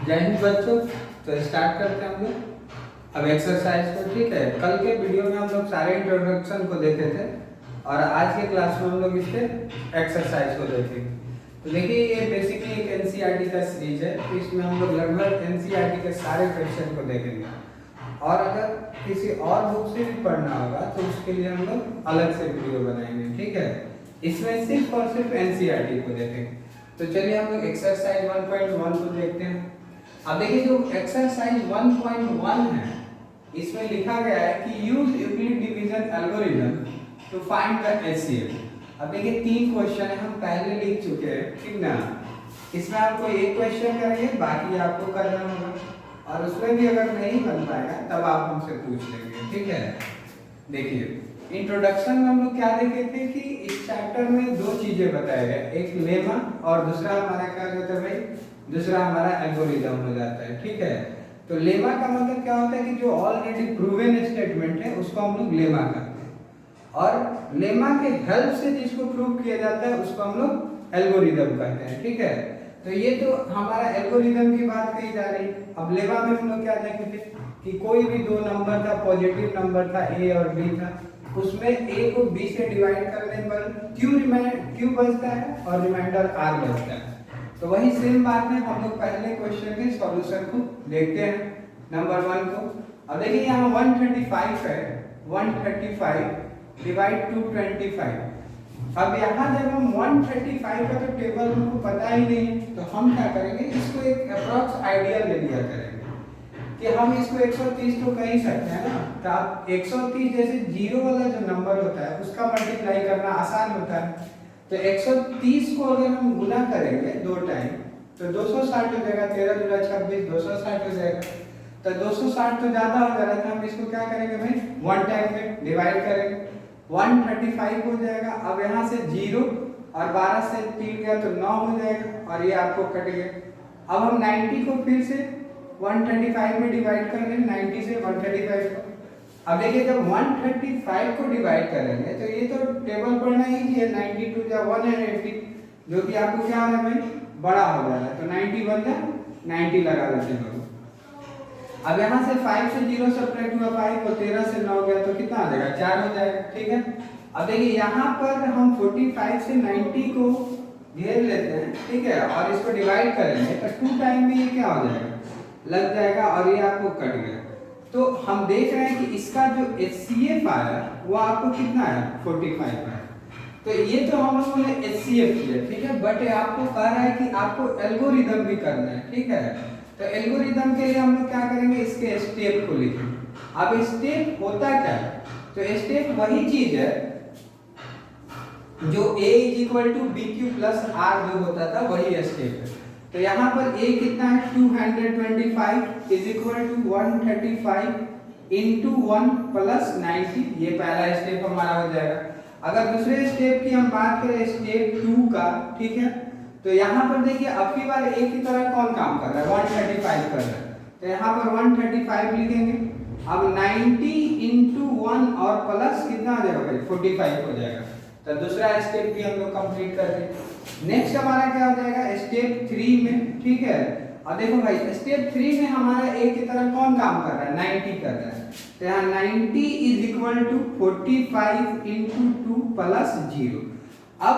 जय हिंद बच्चों। तो स्टार्ट करते हैं हम लोग अब एक्सरसाइज को। ठीक है, कल के वीडियो में हम लोग सारे इंट्रोडक्शन को देखे थे और आज के क्लास में हम लोग इसके एक्सरसाइज को देखेंगे। तो देखिए, ये बेसिकली एक एनसीईआरटी का सीरीज है, तो इसमें हम लोग लगभग एनसीईआरटी के सारे क्वेश्चन को देखेंगे और अगर किसी और बुक से भी पढ़ना होगा तो उसके लिए हम लोग अलग से वीडियो बनाएंगे। ठीक है, इसमें सिर्फ और सिर्फ एनसीईआरटी को देखेंगे। तो चलिए हम लोग एक्सरसाइज 1.1 को देखते हैं। अब देखिए, जो एक्सरसाइज 1.1 है इसमें लिखा गया है कि use Euclid division algorithm to find the HCF. अब देखिए, 3 क्वेश्चन है, हम पहले लिख चुके हैं, ठीक ना। इसमें आपको एक क्वेश्चन करेंगे, बाकी आपको करना होगा और उसमें भी अगर नहीं बन पाएगा तब आप हमसे पूछ लेंगे। ठीक है, देखिए इंट्रोडक्शन में हम लोग क्या देखे थे कि इस चैप्टर में 2 चीजें बताए गए, एक लेमा और दूसरा हमारा क्या होता है भाई, दूसरा हमारा एल्गोरिथम हो जाता है। ठीक है, तो लेमा का मतलब क्या होता है कि जो ऑलरेडी प्रूवन स्टेटमेंट है उसको हम लोग लेमा कहते हैं और लेमा के हेल्प से जिसको प्रूव किया जाता है उसको हम लोग एल्गोरिथम कहते हैं। ठीक है, तो ये तो हमारा एल्गोरिथम की बात कही जा रही। अब लेमा में हम लोग क्या देखे थे कि कोई भी 2 नंबर था, पॉजिटिव नंबर था ए और बी था, उसमें ए को बी से डिवाइड करने पर क्यू बचता है और रिमाइंडर आर बचता है। तो वही सेम बात है, हम लोग पहले क्वेश्चन के सॉल्यूशन को देखते हैं, नंबर 1 को। अब देखिए यहाँ 135 है, 135 डिवाइड टू 25। अब यहाँ जब हम 135 का तो टेबल हमको पता ही नहीं है, तो हम क्या करेंगे, इसको एक अप्रॉक्स आइडिया ले लिया करेंगे कि हम इसको 130 तो कह ही सकते हैं ना। तो आप 130 जैसे जीरो वाला जो नंबर होता है उसका मल्टीप्लाई करना आसान होता है। तो 130 को अगर हम गुना करेंगे 2 टाइम तो 260 हो जाएगा, 13 दूना 26, 260 हो जाएगा। तो 260 तो ज्यादा हो जा रहा था, हम इसको क्या करेंगे भाई, 1 टाइम में डिवाइड करेंगे, 135 हो जाएगा। अब यहाँ से 0 और 12 से 3 गया तो 9 हो जाएगा और ये आपको कट गया। अब हम 90 को फिर से 135 में डिवाइड कर देंगे, 90 से 135 को। अब देखिए, जब 135 को डिवाइड करेंगे तो ये तो टेबल पढ़ना ही है, 92 या 180, जो कि आपको क्या होना है भाई, बड़ा हो जा रहा है, तो 90 बन जाए, 90 लगा देते हैं लोग। अब यहाँ से 5 से 0 सब्ट्रैक्ट हुआ 5 को, 13 से 9 गया तो कितना आ जाएगा, 4 हो जाएगा। ठीक है, अब देखिए यहाँ पर हम 45 से 90 को घेर लेते हैं, ठीक है, और इसको डिवाइड करेंगे तो 2 टाइम में ये क्या हो जाएगा, लग जाएगा और ये आपको कट गया। तो हम देख रहे हैं कि इसका जो HCF आया वो आपको कितना है, 45 आया। तो ये तो हम लोगों ने HCF किया, ठीक है, बट आपको कह रहा है कि आपको एल्गोरिथम भी करना है। ठीक है, तो एल्गोरिथम के लिए हम लोग क्या करेंगे, इसके स्टेप को लिखेंगे। अब स्टेप होता क्या है, तो स्टेप वही चीज है जो A = BQ + R जो होता था, वही स्टेप है। तो यहाँ पर A कितना है, 225 = 135 × 1 + 90, ये पहला स्टेप हमारा हो जाएगा। अगर दूसरे स्टेप की हम बात करें, स्टेप 2 का, ठीक है, तो यहाँ पर देखिए अब की बार A की तरह कौन काम कर रहा है, 135 कर रहा है, तो यहाँ पर 135 लिखेंगे। अब 90 × 1 और प्लस कितना आ जाएगा भाई, 45 हो जाएगा। तो दूसरा स्टेप भी हम लोग कंप्लीट कर दें। नेक्स्ट हमारा क्या हो जाएगा, स्टेप 3 में। ठीक है, अब देखो भाई, स्टेप 3 में हमारा A की तरह कौन काम कर रहा है, 90 कर रहा है, तो यहाँ 90 = 45 × 2 + 0। अब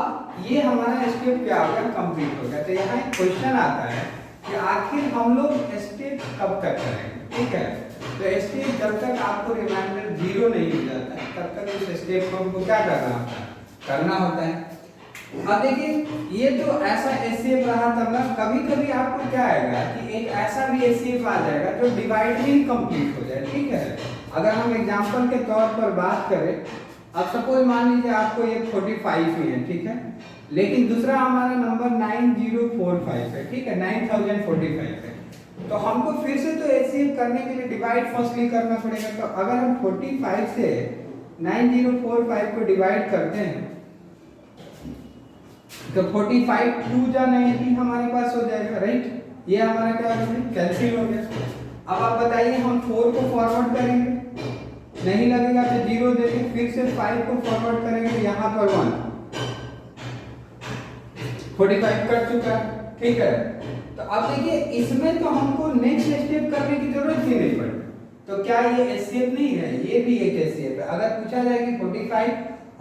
ये हमारा स्टेप क्या हो गया, कंप्लीट हो गया। तो यहाँ एक क्वेश्चन आता है कि आखिर हम लोग स्टेप कब तक करेंगे। ठीक है, तो स्टेप जब तक आपको रिमाइंडर 0 नहीं हो जाता है तब तक उस स्टेप को हमको क्या करना होता है। अब देखिए, ये तो ऐसा एचसीएफ रहा था, मतलब कभी कभी आपको क्या आएगा कि एक ऐसा भी एचसीएफ आ जाएगा जो डिवाइड ही कंप्लीट हो जाए। ठीक है, अगर हम एग्जांपल के तौर पर बात करें, अब सपोज मान लीजिए आपको ये 45 ही है, ठीक है, लेकिन दूसरा हमारा नंबर 9045 है, ठीक है, 9045 है, तो हमको फिर से तो एचसीएफ करने के लिए डिवाइड फर्स्टली करना पड़ेगा। तो अगर हम 45 से 9045 को डिवाइड करते हैं तो 45 2 जा 90 हमारे पास हो जाएगा, राइट, ये हमारा क्या हो गया, कैंसिल हो गया। अब आप बताइए, हम 4 को फॉरवर्ड करेंगे, नहीं लगेगा तो 0 देंगे, फिर से 5 को फॉरवर्ड करेंगे, यहाँ पर 1, 45 कट चुका है। ठीक है, तो अब देखिए इसमें तो हमको नेक्स्ट स्टेप करने की जरूरत ही नहीं पड़ी। तो क्या ये एचसीएफ नहीं है? ये भी एक एचसीएफ है। अगर पूछा जाए कि 45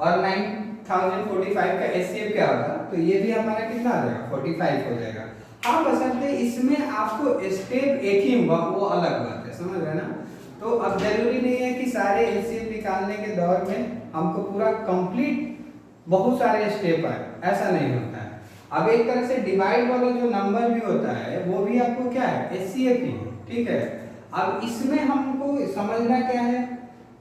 और 9045 का एचसीएफ क्या होगा, तो ये भी हमारा कितना आ जाएगा? 45 हो जाएगा। हाँ बसंते इसमें आपको स्टेप एक ही होगा, वो अलग बात है, समझ रहे ना? तो अब जरूरी नहीं है कि सारे एचसीएफ निकालने के दौर में हमको पूरा कंप्लीट बहुत सारे स्टेप आए, ऐसा नहीं होता है। अब एक तरह से डिवाइड वाला जो नंबर भी होता है वो भी आपको क्या है? एचसीएफ ही है, ठीक है। अब इसमें हमको समझना क्या है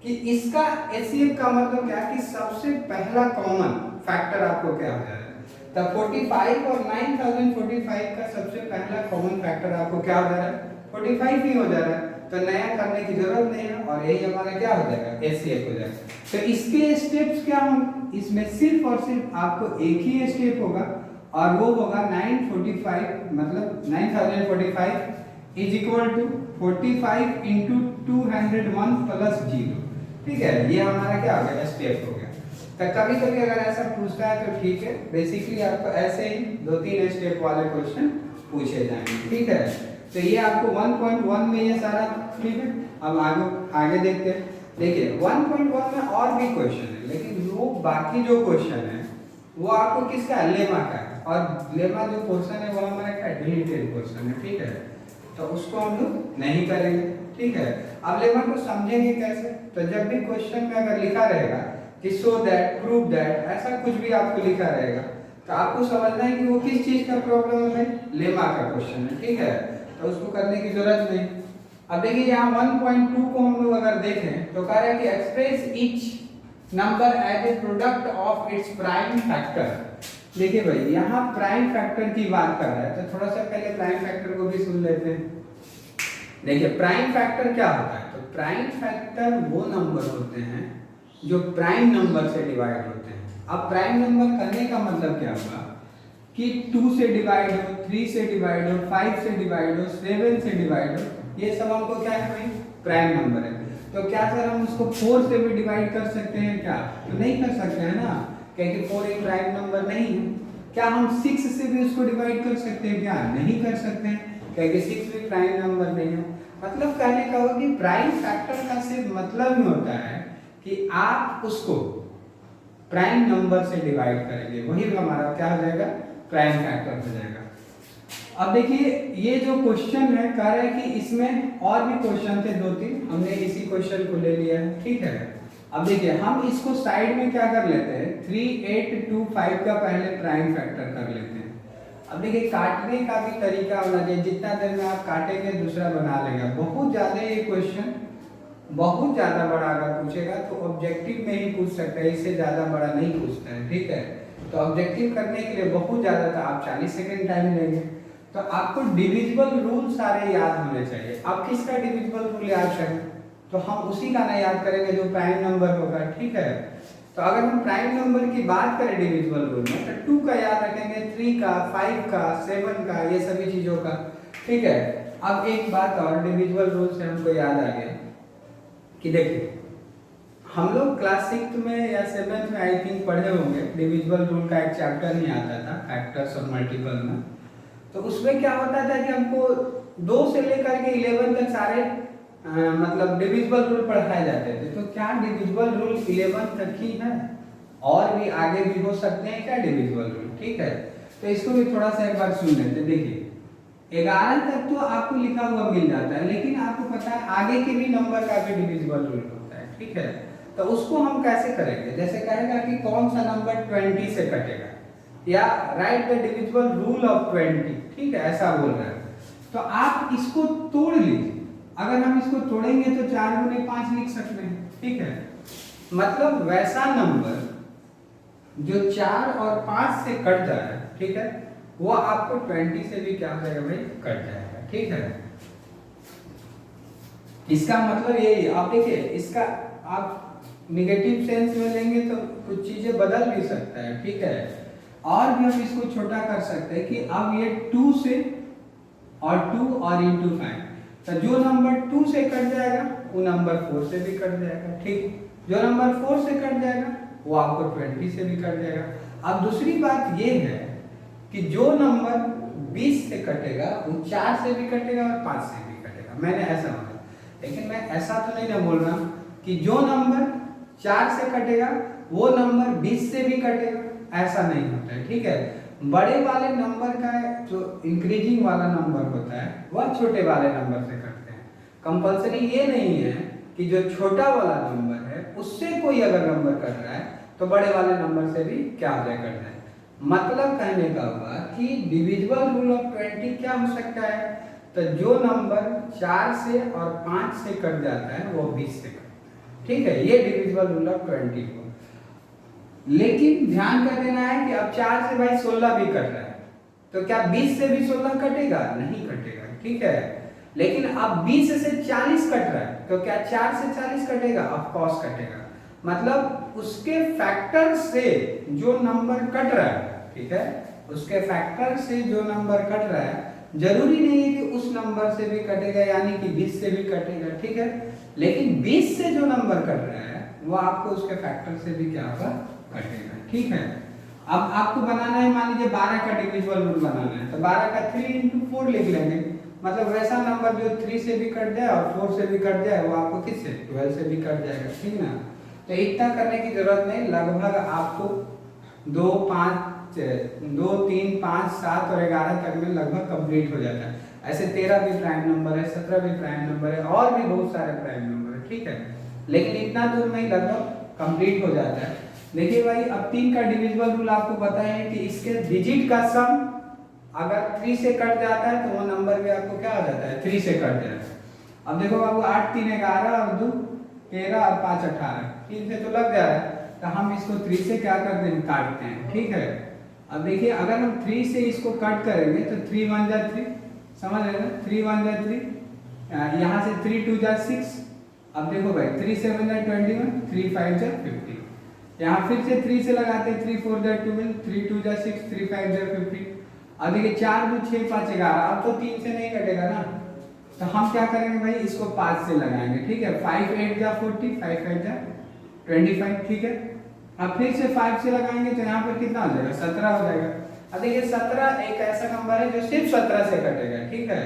कि इसका एचसीएफ का मतलब क्या है कि सबसे पहला कॉमन फैक्टर आपको क्या हो जा रहा है? तब 45 और 9045 का सबसे पहला कॉमन फैक्टर आपको क्या हो जा रहा है? 45 ही हो जा रहा है। तो नया करने की जरूरत नहीं है और यही हमारा क्या हो जाएगा? एचसीएफ हो जाएगा। तो इसके स्टेप्स क्या होंगे? इसमें सिर्फ और सिर्फ आपको एक ही स्टेप होगा और वो होगा 945, मतलब 9045 is equal to 45 into 201 plus 0, ठीक है। ये हमारा क्या हो गया? स्टेप हो गया। तो कभी कभी अगर ऐसा पूछता है तो ठीक है, बेसिकली आपको ऐसे ही 2-3 स्टेप वाले क्वेश्चन पूछे जाएंगे, ठीक है। तो ये आपको 1.1 में ये सारा ठीक है। अब आगे देखते हैं। देखिए 1.1 में और भी क्वेश्चन है, लेकिन वो बाकी जो क्वेश्चन है वो आपको किसका है? लेमा का है। और लेमा जो क्वेश्चन है वो हमारा क्या? डिलीटेड क्वेश्चन है, ठीक है। तो उसको हम लोग नहीं करेंगे, ठीक है। अब लेमा को समझेंगे कैसे? तो जब भी क्वेश्चन में अगर लिखा रहेगा कि सो दैट, प्रूव दैट, ऐसा कुछ भी आपको लिखा रहेगा तो आपको समझना है कि वो किस चीज का प्रॉब्लम है? लेमा का क्वेश्चन है, ठीक है। तो उसको करने की जरूरत नहीं। अब देखिए यहाँ 1.2 को हम लोग अगर देखें तो कह रहा है कि express each number as a product of its prime factor. देखिए भाई यहाँ प्राइम फैक्टर की बात कर रहा है, तो थोड़ा सा पहले प्राइम फैक्टर को भी सुन लेते हैं। देखिए प्राइम फैक्टर क्या होता है? तो प्राइम फैक्टर वो नंबर होते हैं जो प्राइम नंबर से डिवाइड होते हैं। अब प्राइम नंबर करने का मतलब क्या होगा कि 2 से डिवाइड हो, 3 से डिवाइड हो, 5 से डिवाइड हो, 7 से डिवाइड हो, ये सब हमको क्या है भाई? प्राइम नंबर है। तो क्या सर हम उसको 4 से भी डिवाइड कर सकते हैं क्या? तो नहीं कर सकते हैं ना, क्योंकि 4 एक प्राइम नंबर नहीं है। क्या हम 6 से भी उसको डिवाइड कर सकते हैं क्या? नहीं कर सकते हैं, क्योंकि 6 भी प्राइम नंबर नहीं है। मतलब कहने का होगा कि प्राइम फैक्टर का सिर्फ मतलब ही होता है कि आप उसको प्राइम नंबर से डिवाइड करेंगे, वही हमारा क्या हो जाएगा? प्राइम फैक्टर हो जाएगा। अब देखिए ये जो क्वेश्चन है कह रहा है कि इसमें और भी क्वेश्चन थे 2-3, हमने इसी क्वेश्चन को ले लिया है, ठीक है। अब देखिए हम इसको साइड में क्या कर लेते हैं? 3825 का पहले प्राइम फैक्टर कर लेते हैं। अब देखिए काटने का भी तरीका होना चाहिए, जितना देर में आप काटेंगे दूसरा बना लेगा। बहुत ज़्यादा ये क्वेश्चन बहुत ज़्यादा बड़ा अगर पूछेगा तो ऑब्जेक्टिव में ही पूछ सकता है, इससे ज़्यादा बड़ा नहीं पूछता है, ठीक है। तो ऑब्जेक्टिव करने के लिए बहुत ज़्यादा था, आप 40 सेकेंड टाइम लेंगे। तो आपको डिविजिबल रूल सारे याद होने चाहिए। आप किसका डिविजिबल रूल याद करें? तो हम उसी का ना याद करेंगे जो प्राइम नंबर होगा, ठीक है। तो अगर हम प्राइम नंबर की बात करें डिविजिबल रूल में तो 2 का याद रखेंगे, 3 का, 5 का, 7 का, ये सभी चीज़ों का, ठीक है। अब एक बात और डिविजिबल रूल से हमको याद आ गया कि देखिए हम लोग क्लास 6 में या 7th में आई थिंक पढ़े होंगे, डिविजिबल रूल का एक चैप्टर नहीं आता था, फैक्टर्स और मल्टीपल में। तो उसमें क्या होता था कि हमको 2 से लेकर के 11 तक सारे मतलब डिविजिबल रूल पढ़ाए जाते थे। तो क्या डिविजिबल रूल 11 तक ही है? और भी आगे भी हो सकते हैं क्या डिविजिबल रूल, ठीक है। तो इसको भी थोड़ा सा एक बार सुन लेते। देखिए 11 तक तो आपको लिखा हुआ मिल जाता है, लेकिन आपको पता है आगे के भी नंबर का भी डिविजिबल रूल होता है, ठीक है। तो उसको हम कैसे करेंगे? जैसे कहेगा कि कौन सा नंबर 20 से कटेगा, या right the divisible rule of 20, ठीक है, ऐसा बोल रहा है। तो आप इसको तोड़ लीजिए। अगर हम इसको तोड़ेंगे तो 4 गुने 5 लिख सकते हैं, ठीक है। मतलब वैसा नंबर जो 4 और 5 से कट जाए, ठीक है, वो आपको 20 से भी क्या हो जाएगा भाई? कट जाएगा, ठीक है। इसका मतलब यही है। आप देखिए इसका आप निगेटिव सेंस में लेंगे तो कुछ चीजें बदल भी सकता है, ठीक है। और भी हम इसको छोटा कर सकते हैं कि अब ये 2 से और 2 और इंटू 5, तो जो नंबर 2 से कट जाएगा वो नंबर 4 से भी कट जाएगा, ठीक। जो नंबर 4 से कट जाएगा वो आपको 20 से भी कट जाएगा। अब दूसरी बात ये है कि जो नंबर 20 से कटेगा वो 4 से भी कटेगा और 5 से भी कटेगा, मैंने ऐसा बोला। लेकिन मैं ऐसा तो नहीं ना बोल रहा कि जो नंबर 4 से कटेगा वो नंबर 20 से भी कटेगा, ऐसा नहीं होता है, ठीक है। बड़े वाले नंबर का जो इंक्रीजिंग वाला नंबर होता है वह छोटे वाले नंबर से कटते हैं। कंपल्सरी ये नहीं है कि जो छोटा वाला नंबर है उससे कोई अगर नंबर कट रहा है तो बड़े वाले नंबर से भी क्या हो जाए, कट जाए। मतलब कहने का हुआ कि डिविजिबल रूल ऑफ 20 क्या हो सकता है, तो जो नंबर 4 से और 5 से कट जाता है वो 20 से कटता है, ठीक है। ये डिविजिबल रूल ऑफ 20 को। लेकिन ध्यान कर देना है कि अब 4 से भाई 16 भी कट रहा है, तो क्या 20 से भी 16 कटेगा? नहीं कटेगा, ठीक है। लेकिन अब 20 से 40 कट रहा है, तो क्या 4 से 40 कटेगा? ऑफ कोर्स कटेगा। मतलब उसके फैक्टर से जो नंबर कट रहा है, ठीक है, उसके फैक्टर से जो नंबर कट रहा है, जरूरी नहीं है कि उस नंबर से भी कटेगा, यानी कि 20 से भी कटेगा, ठीक है। लेकिन 20 से जो नंबर कट रहा है वो आपको उसके फैक्टर से भी क्या होगा, कटेगा, ठीक है। अब आपको बनाना है, मान लीजिए 12 का डिविजिबल रूल बनाना है, तो 12 का 3 into 4 लिख लेंगे। मतलब वैसा नंबर जो 3 से भी कट जाए और 4 से भी कट जाए वो आपको किससे, 12 से भी कट जाएगा, ठीक ना। तो इतना करने की जरूरत नहीं, लगभग आपको 2, 3, 5, 7 और 11 तक में लगभग कंप्लीट हो जाता है। ऐसे 13 भी प्राइम नंबर है, 17 भी प्राइम नंबर है और भी बहुत सारे प्राइम नंबर है, ठीक है। लेकिन इतना दूर में ही लगभग कंप्लीट हो जाता है। देखिए भाई, अब 3 का डिविजिबल रूल आपको पता है कि इसके डिजिट का सम अगर 3 से कट जाता है तो वो नंबर भी आपको क्या हो जाता है, 3 से कट जाता है। अब देखो बाबू, 8, 3, 11 और 2, 13 और 5, 18, 3 से तो लग जा रहा है, तो हम इसको 3 से क्या करते हैं, काटते हैं, ठीक है। अब देखिए, अगर हम 3 से इसको कट करेंगे तो 3 1 जा 3, समझ रहे ना, 3 1 जा 3, यहाँ से 3 2 जा 6। अब देखो भाई, 3 7 जा 21, 3 5 जा 50। यहाँ फिर से 3 से लगाते हैं, 3 4 जा 12, 3 2 जा 6, 3 5 जा 50। अब देखिए 4 2 6 5 11, अब तो 3 से नहीं कटेगा ना, तो हम क्या करेंगे भाई, इसको 5 से लगाएंगे, ठीक है। 5 8 जा 40, 5 5 जा 25, ठीक है। अब फिर से 5 से लगाएंगे तो यहाँ पर कितना हो जाएगा, 17 हो जाएगा। अब देखिए 17 एक ऐसा नंबर है जो सिर्फ 17 से कटेगा, ठीक है।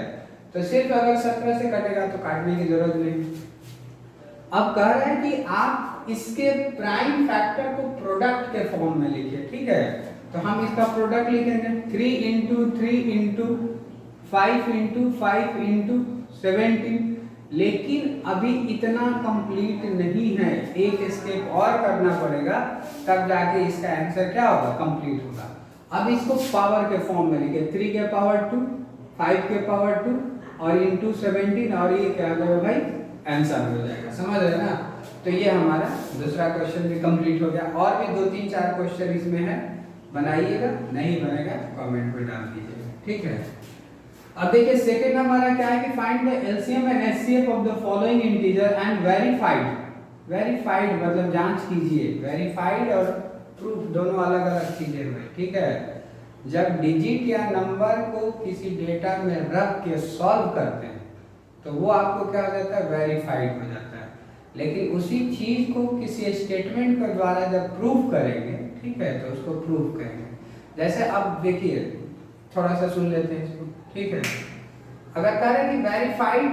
तो सिर्फ अगर 17 से कटेगा तो काटने की जरूरत नहीं। अब कह रहे हैं कि आप इसके प्राइम फैक्टर को प्रोडक्ट के फॉर्म में लिखिए, ठीक है। तो हम इसका प्रोडक्ट लिखेंगे 3 into 3 into 5 into 5 into 17। लेकिन अभी इतना कंप्लीट नहीं है, एक स्टेप और करना पड़ेगा, तब जाके इसका आंसर क्या होगा, कंप्लीट होगा। अब इसको पावर के फॉर्म में लिखे, 3 के पावर 2, 5 के पावर 2 और इंटू 17, और ये क्या होगा भाई, आंसर हो जाएगा, समझ रहे ना। तो ये हमारा दूसरा क्वेश्चन भी कंप्लीट हो गया। और भी 2 3 4 क्वेश्चन इसमें है, बनाइएगा, नहीं बनेगा कमेंट में डाल दीजिएगा, ठीक है। अब देखिए सेकंड हमारा क्या है कि find the LCM and HCF of the following integer and verified. Verified मतलब जांच कीजिए, वेरीफाइड और प्रूफ दोनों अलग अलग चीजें हुई, ठीक है। जब डिजिट या नंबर को किसी डेटा में रख के सॉल्व करते हैं तो वो आपको क्या हो जाता है, वेरीफाइड हो जाता है। लेकिन उसी चीज को किसी स्टेटमेंट के द्वारा जब प्रूफ करेंगे, ठीक है, तो उसको प्रूफ करेंगे। जैसे अब देखिए, थोड़ा सा सुन लेते हैं इसको, ठीक है। अगर कह रहे हैं कि वेरीफाइड,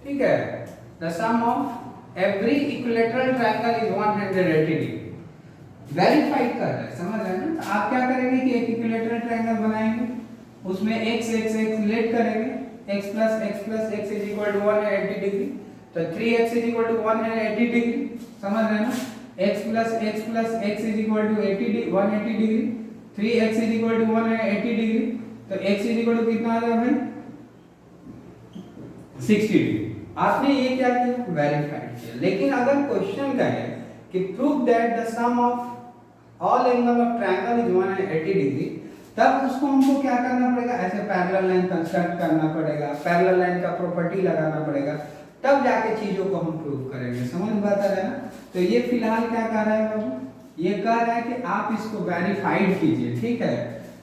ठीक है, the sum of every equilateral triangle is 180 degree, verified कर रहे हैं, समझ रहे हैं ना। तो आप क्या करेंगे कि एक इक्विलैटरल ट्रायंगल बनाएंगे, उसमें x x x लेट करेंगे, x plus x is equal to 180 degree, तो 3x is equal to 180 degree, समझ रहे हैं ना। x plus x is equal to 180 degree, 3x is equal to 180 degree, तो x is equal to कितना आ जाएगा भाई, 60 डिग्री। आपने ये क्या किया, वेरीफाइड किया। लेकिन अगर क्वेश्चन कहे कि prove that the sum of all angle of triangle is 180 degree, तब उसको हमको क्या करना पड़ेगा, ऐसे पैरेलल लाइन कंस्ट्रक्ट करना पड़ेगा, पैरेलल लाइन का प्रॉपर्टी लगाना पड़ेगा, तब जाके चीजों को हम प्रूव करेंगे, समझ में आता है ना। तो ये फिलहाल क्या कह रहा है बाबू, ये कह रहा है कि आप इसको वेरीफाइड कीजिए, ठीक है।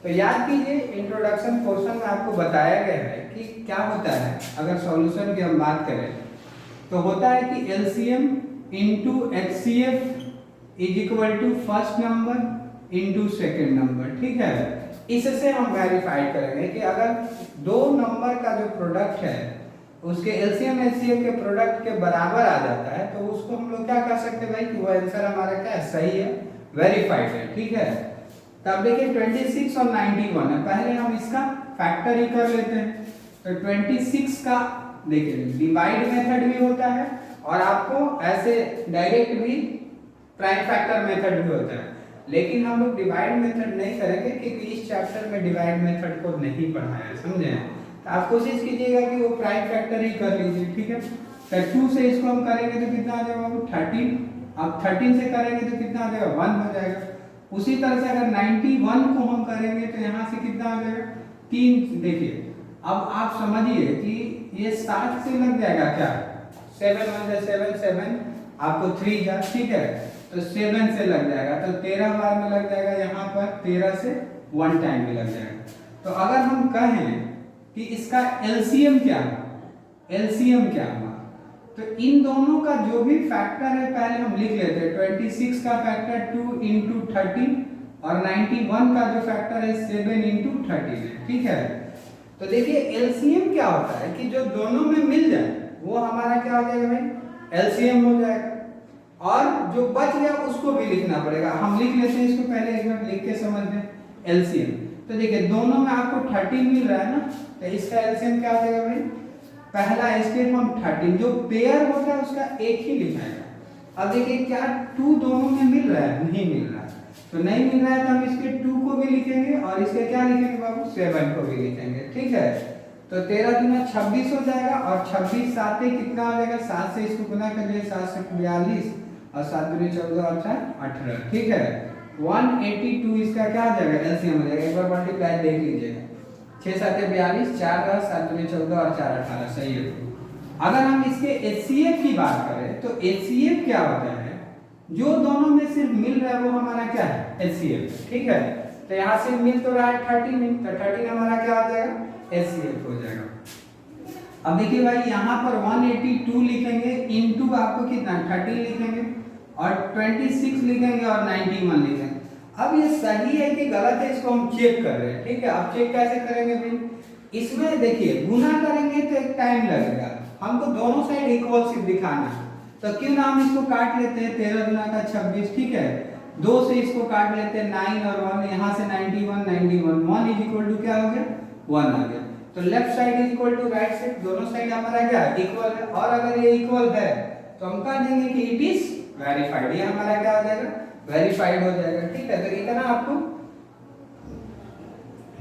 तो याद कीजिए, इंट्रोडक्शन पोर्शन में आपको बताया गया है कि क्या होता है। अगर सॉल्यूशन की हम बात करें तो होता है कि LCM into HCF is equal to first number into second number, ठीक है। इससे हम वेरीफाई करेंगे कि अगर दो नंबर का जो प्रोडक्ट है उसके एलसीएम एचसीएफ के प्रोडक्ट के बराबर आ जाता है तो उसको हम लोग क्या कर सकते हैं भाई कि वो आंसर हमारा क्या है, सही है, वेरीफाइड है। ठीक है, तब देखिए 26 और 91 है, पहले हम इसका फैक्टर ही कर लेते हैं। तो 26 का देखिए डिवाइड मेथड भी होता है और आपको ऐसे डायरेक्ट भी प्राइम फैक्टर मेथड भी होता है, लेकिन हम लोग डिवाइड मेथड नहीं करेंगे क्योंकि इस चैप्टर में डिवाइड मेथड को नहीं पढ़ाया है, समझे। तो आप कोशिश कीजिएगा कि वो प्राइम फैक्टर ही कर लीजिए। ठीक है, तो 2 से इसको हम करेंगे तो कितना आ जाएगा वो 13, अब 13 से करेंगे तो कितना आ जाएगा 1 हो जाएगा। उसी तरह से अगर 91 को हम करेंगे तो यहाँ से कितना आ जाएगा 3। देखिए अब आप समझिए कि ये 7 से लग जाएगा क्या, 7 1 7 7 आपको 3 जा, ठीक है, तो 7 से लग जाएगा, तो 13 बार में लग जाएगा, यहाँ पर 13 से 1 टाइम में लग जाएगा। तो अगर हम कहें कि इसका एलसीएम क्या है, एलसीएम क्या हुआ, तो इन दोनों का जो भी फैक्टर है पहले हम लिख लेते हैं। 26 का फैक्टर 2 × 13 और 91 का जो फैक्टर है 7 × 13 है। ठीक है, तो देखिए एलसीएम क्या होता है कि जो दोनों में मिल जाए वो हमारा क्या हो जाएगा भाई, एलसीएम हो जाएगा, और जो बच गया उसको भी लिखना पड़ेगा। हम लिख लेते हैं इसको, पहले एक बार लिख के समझ लें एलसीएम। तो देखिए दोनों में आपको 13 मिल रहा है ना, तो इसका एलसीएम क्या हो जाएगा भाई, पहला स्टेप हम 13 जो पेयर होता है उसका एक ही लिखाएगा। अब देखिए क्या 2 दोनों में मिल रहा है, नहीं मिल रहा है, तो नहीं मिल रहा है तो हम इसके 2 को भी लिखेंगे और इसके क्या लिखेंगे बाबू 7 को भी लिखेंगे। ठीक है, तो 13 दूना 26 हो जाएगा और 26 साथ ही कितना हो जाएगा, 7 से इसको गुना कर लिए, 7 से 42 और 7 दूनी 14 और 4 18। ठीक है, 182 इसका क्या आ जाएगा, एलसीएम हो जाएगा। एक बार मल्टीप्लाई देख लीजिएगा, 6 7 42, 4 10, 7 दूनी 14 और 4 18, सही है। अगर हम इसके एचसीएफ की बात करें तो एचसीएफ क्या होता है, जो दोनों में सिर्फ मिल रहा है वो हमारा क्या है, एचसीएफ। ठीक है, तो यहाँ से मिल तो रहा है 13, तो 13 हमारा क्या हो जाएगा, एचसीएफ हो जाएगा। अब देखिए भाई यहाँ पर 182 लिखेंगे, इनटू आपको कितना 13 लिखेंगे और 26 लिखेंगे और 91 लिखेंगे। अब ये सही है कि गलत है इसको हम चेक कर रहे हैं। ठीक है, अब चेक कैसे करेंगे भाई, इसमें देखिए गुना करेंगे तो एक टाइम लगेगा, हमको दोनों साइड इक्वल सिर्फ दिखाना है, तो क्यों ना हम इसको काट लेते हैं, 13 गुना का 26। ठीक है, 2 से इसको काट लेते हैं, 9 और 1, यहाँ से 91 91, 1 इज इक्वल टू क्या हो गया, 1 आ गया। तो left side is equal to right side, दोनों साइड हमारा क्या इक्वल है, और अगर ये इक्वल है तो हम कह देंगे कि इट इज वेरीफाइड, ये हमारा क्या हो जाएगा, वेरीफाइड हो जाएगा। ठीक है, तो इतना आपको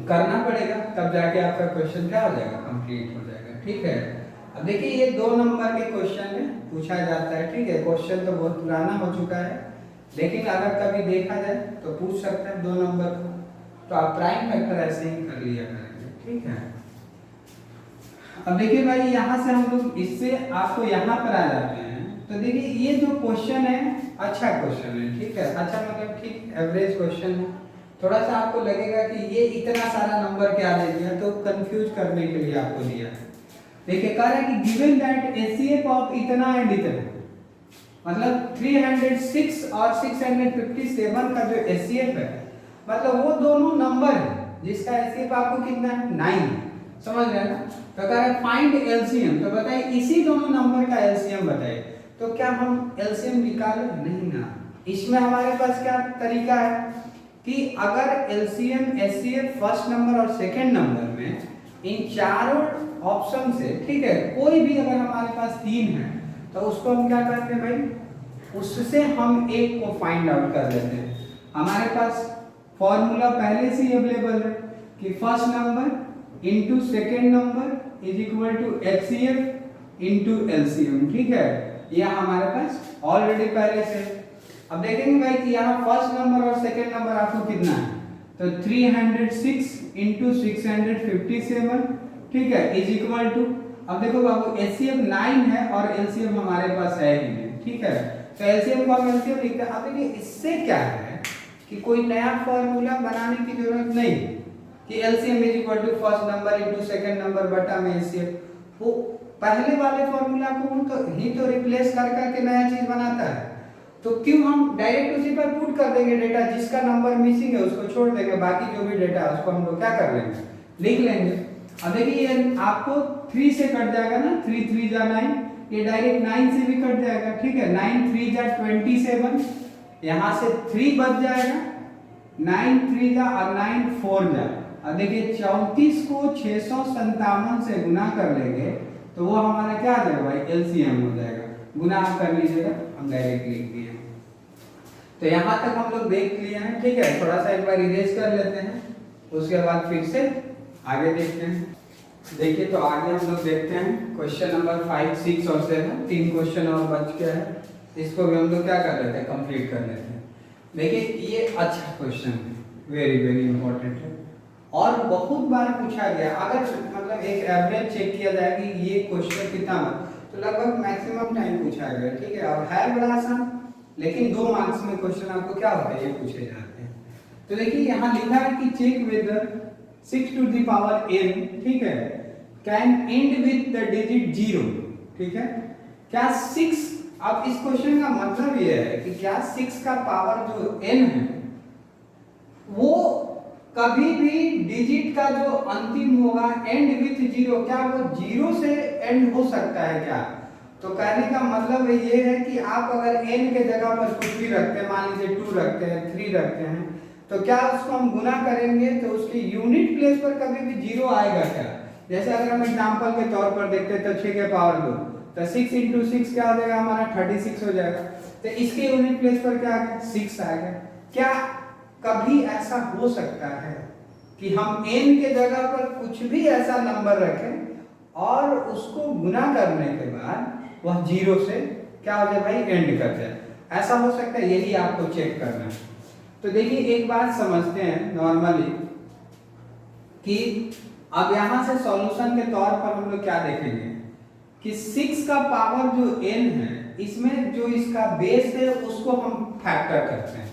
करना पड़ेगा तब जाके आपका क्वेश्चन क्या हो जाएगा, कंप्लीट हो जाएगा। ठीक है, अब देखिए ये 2 नंबर के क्वेश्चन में पूछा जाता है। ठीक है, क्वेश्चन तो बहुत पुराना हो चुका है, लेकिन अगर कभी देखा जाए तो पूछ सकते हैं 2 नंबर को, तो आप प्राइम फैक्टर ऐसे ही कर लिया करेंगे। ठीक है, अब देखिए भाई यहाँ से हम लोग इससे आपको यहाँ पर आ जाते हैं, तो देखिए ये जो क्वेश्चन है अच्छा क्वेश्चन है। ठीक है, अच्छा मतलब ठीक एवरेज क्वेश्चन है, थोड़ा सा आपको लगेगा कि ये इतना सारा नंबर क्या दे दिया, तो कंफ्यूज करने के लिए आपको दिया है। देखिए कह रहा है कि गिवन दैट एचसीएफ ऑफ इतना एंड इतना, मतलब 306 और 657 का जो एचसीएफ है, मतलब वो दोनों नंबर है जिसका एचसीएफ आपको कितना है 9, समझ रहे हैं ना। तो कह रहा है फाइंड एलसीएम, तो बताइए इसी दोनों नंबर का एलसीएम बताइए, तो क्या हम एलसीएम निकालें, नहीं ना। इसमें हमारे पास क्या तरीका है कि अगर एलसीएम एचसीएफ फर्स्ट नंबर और सेकंड नंबर में इन चारों ऑप्शन से, ठीक है, कोई भी अगर हमारे पास 3 है तो उसको हम क्या करते हैं भाई, उससे हम एक को फाइंड आउट कर लेते हैं। हमारे पास फॉर्मूला पहले से ही अवेलेबल है कि first number into second number is equal to HCF into LCM. ठीक है, यह हमारे पास ऑलरेडी पहले से। अब देखेंगे भाई कि यहाँ फर्स्ट नंबर और सेकंड नंबर आपको कितना है, तो 306 इंटू 657, ठीक है, इज इक्वल टू, अब देखो बाबू एचसीएफ 9 है और एलसीएम हमारे पास है ही नहीं। ठीक है, तो एलसीएम को हम एलसीएम लिखते हैं। अब देखिए इससे क्या है कि कोई नया फॉर्मूला बनाने की जरूरत नहीं कि LCM is equal to first number into second number बटा में एचसीएफ, वो पहले वाले फॉर्मूला को तो ही तो रिप्लेस कर करके नया चीज बनाता है। तो क्यों हम डायरेक्ट उसी पर पुट कर देंगे डेटा, जिसका नंबर मिसिंग है उसको छोड़ देंगे, बाकी जो भी डेटा है उसको हम लोग क्या कर लेंगे, लिख लेंगे। अब देखिए ये आपको 3 से कट जाएगा ना, 3 3 जा 9, ये डायरेक्ट 9 से भी कट जाएगा, ठीक है। 9 3 जा 27, यहाँ से 3 बच जाएगा, 9 3 जा और 9 4 जा। अब देखिए 34 को 657 से गुना कर लेंगे तो वो हमारा क्या आ जाएगा भाई, एलसीएम हो जाएगा। गुना आप कर लीजिएगा, हम डायरेक्ट लिख दिए। तो यहाँ तक हम लोग देख लिए हैं, ठीक है। थोड़ा सा एक बार इरेज कर लेते हैं, उसके बाद फिर से आगे देखते हैं। देखिए तो आगे हम लोग देखते हैं क्वेश्चन नंबर 5 6 और 7, 3 क्वेश्चन और बच गया है, इसको भी हम लोग क्या कर लेते हैं, कंप्लीट कर लेते हैं। देखिए ये अच्छा क्वेश्चन है, वेरी वेरी इंपॉर्टेंट है और बहुत बार पूछा गया। अगर मतलब एक एवरेज चेक किया जाए कि ये क्वेश्चन कितना बार, तो लगभग मैक्सिमम टाइम पूछा गया, ठीक है। और है बड़ा आसान, लेकिन 2 मार्क्स में क्वेश्चन आपको क्या होता है, ये पूछे जाते हैं। तो देखिए यहाँ लिखा है कि check whether 6 to the power n, ठीक है, can end with the digit 0, ठीक है। क्या 6, अब इस क्वेश्चन का मतलब ये है कि क्या 6 का पावर जो n है वो कभी भी डिजिट का जो अंतिम होगा एंड विथ 0, क्या वो 0 से एंड हो सकता है क्या। तो कहने का मतलब ये है कि आप अगर n के जगह पर कुछ भी रखते हैं, मान लीजिए 2 रखते हैं, 3 रखते हैं, तो क्या उसको हम गुना करेंगे तो उसकी यूनिट प्लेस पर कभी भी 0 आएगा क्या। जैसे अगर हम एग्जांपल के तौर पर देखते हैं तो 6 के पावर 2, तो 6 × 6 क्या हो जाएगा हमारा 36 हो जाएगा। तो इसके यूनिट प्लेस पर क्या आ गया, 6 आ गया। क्या कभी ऐसा हो सकता है कि हम n के जगह पर कुछ भी ऐसा नंबर रखें और उसको गुना करने के बाद वह 0 से क्या हो जाए भाई, एंड कर जाए। ऐसा हो सकता है, यही आपको चेक करना है। तो देखिए एक बात समझते हैं नॉर्मली कि अब यहां से सॉल्यूशन के तौर पर हम लोग क्या देखेंगे कि 6 का पावर जो n है, इसमें जो इसका बेस है उसको हम फैक्टर करते हैं।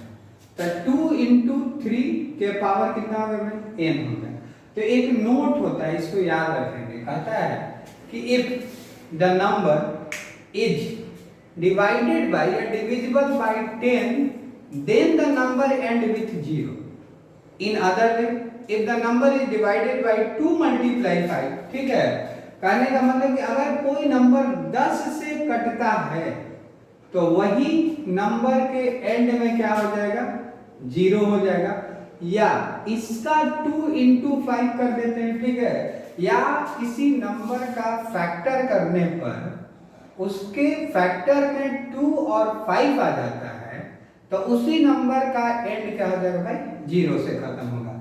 तो 2 × 3 के पावर कितना होगा भाई, n होगा। तो एक नोट होता है, इसको याद रखेंगे, कहता है कि if the number is divided by या divisible by 10 then the number end with 0. In other way, if the number is divided by 2 multiply 5, ठीक है। कहने का मतलब कि अगर कोई नंबर 10 से कटता है तो वही नंबर के एंड में क्या हो जाएगा, 0 हो जाएगा। या इसका 2 × 5 कर देते हैं, ठीक है। या किसी नंबर का फैक्टर करने पर उसके फैक्टर में 2 और 5 आ जाता है, तो उसी नंबर का एंड क्या हो जाएगा भाई, 0 से खत्म होगा।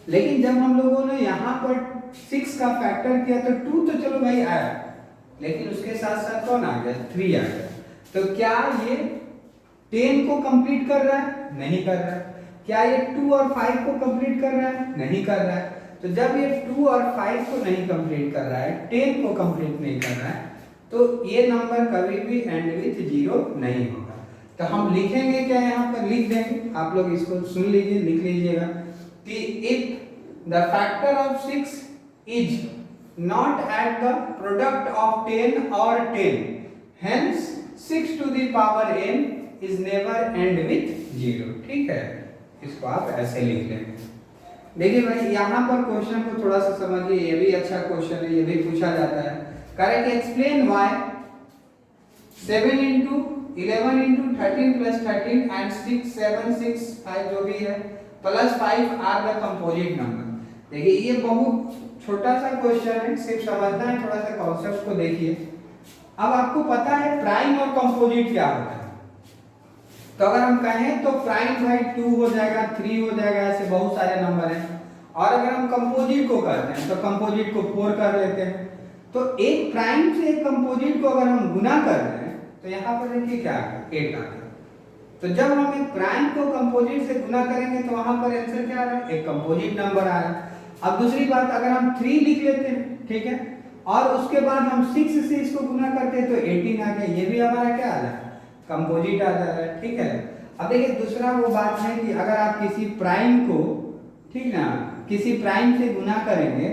लेकिन जब हम लोगों ने यहाँ पर 6 का फैक्टर किया तो 2 तो चलो भाई आया, लेकिन उसके साथ साथ कौन आ गया, 3 आ गया। तो क्या ये 10 को कंप्लीट कर रहा है, नहीं कर रहा है। क्या ये 2 और 5 को कंप्लीट कर रहा है, नहीं कर रहा है। तो जब ये 2 और 5 को नहीं कंप्लीट कर रहा है, 10 को कंप्लीट नहीं कर रहा है, तो ये नंबर कभी भी एंड विथ 0 नहीं होगा। तो हम लिखेंगे क्या, यहाँ पर लिख देंगे, आप लोग इसको सुन लीजिए, लिख लीजिएगा कि if the factor of 6 is not at the product of 10 और 10, hence 6 to the power n is never end with 0, ठीक है। इसको आप ऐसे लिख लेंगे। देखिए भाई यहाँ पर क्वेश्चन को थोड़ा सा समझिए, ये भी अच्छा क्वेश्चन है, ये भी पूछा जाता है। करेक्ट एक्सप्लेन व्हाई 7 × 11 × 13 + 13 एंड 6 7 6 5 जो भी है +5 आर द कंपोजिट नंबर। देखिए ये बहुत छोटा सा क्वेश्चन है, सिर्फ समझना है, थोड़ा सा कॉन्सेप्ट को देखिए। अब आपको पता है प्राइम और कंपोजिट क्या होता है। तो अगर हम कहें तो प्राइम भाई 2 हो जाएगा, 3 हो जाएगा, ऐसे बहुत सारे नंबर हैं। और अगर हम कंपोजिट को करते हैं तो कंपोजिट को 4 कर लेते हैं। तो एक प्राइम से एक कंपोजिट को अगर हम गुना कर रहे हैं तो यहाँ पर देखिए क्या आ गया, 8 आ गया। तो जब हम एक प्राइम को कंपोजिट से गुना करेंगे तो वहां पर आंसर क्या आ रहा है, एक कंपोजिट नंबर आ रहा है। अब दूसरी बात, अगर हम 3 लिख लेते हैं, ठीक है, और उसके बाद हम 6 से इसको गुना करते हैं तो 18 आ गया, ये भी हमारा क्या आ रहा है, कंपोजिट आ जा रहा है, ठीक है। अब देखिए दूसरा वो बात है कि अगर आप किसी प्राइम को, ठीक ना, किसी प्राइम से गुना करेंगे